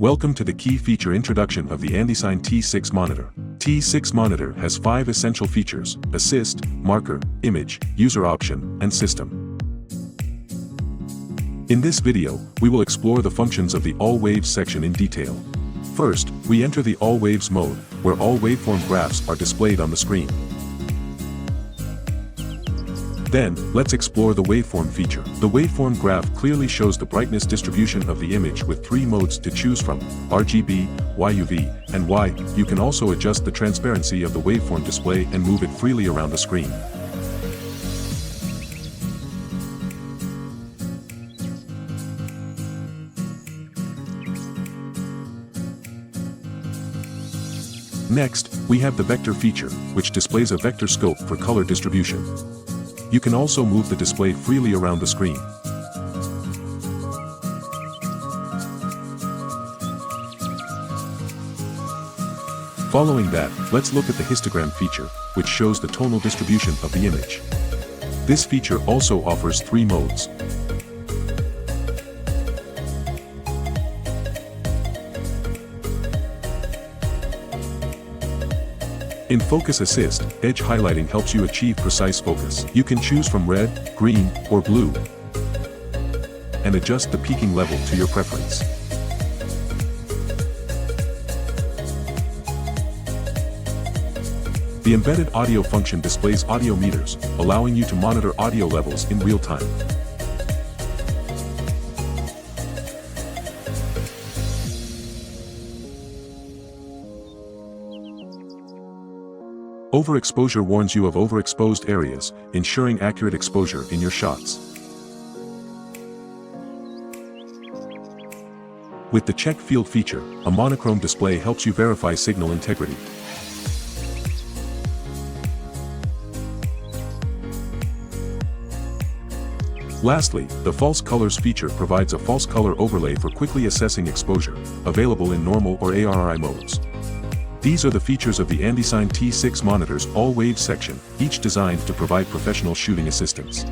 Welcome to the key feature introduction of the ANDYCINE T6 monitor. T6 monitor has 5 essential features: assist, marker, image, user option, and system. In this video, we will explore the functions of the All Waves section in detail. First, we enter the All Waves mode, where all waveform graphs are displayed on the screen. Then, let's explore the waveform feature. The waveform graph clearly shows the brightness distribution of the image with 3 modes to choose from: RGB, YUV, and Y. You can also adjust the transparency of the waveform display and move it freely around the screen. Next, we have the vector feature, which displays a vector scope for color distribution. You can also move the display freely around the screen. Following that, let's look at the histogram feature, which shows the tonal distribution of the image. This feature also offers 3 modes. In Focus Assist, edge highlighting helps you achieve precise focus. You can choose from red, green, or blue, and adjust the peaking level to your preference. The embedded audio function displays audio meters, allowing you to monitor audio levels in real time. Overexposure warns you of overexposed areas, ensuring accurate exposure in your shots. With the check field feature, a monochrome display helps you verify signal integrity. Lastly, the false colors feature provides a false color overlay for quickly assessing exposure, available in normal or ARRI modes. These are the features of the ANDYCINE T6 monitor's All Waves section, each designed to provide professional shooting assistance.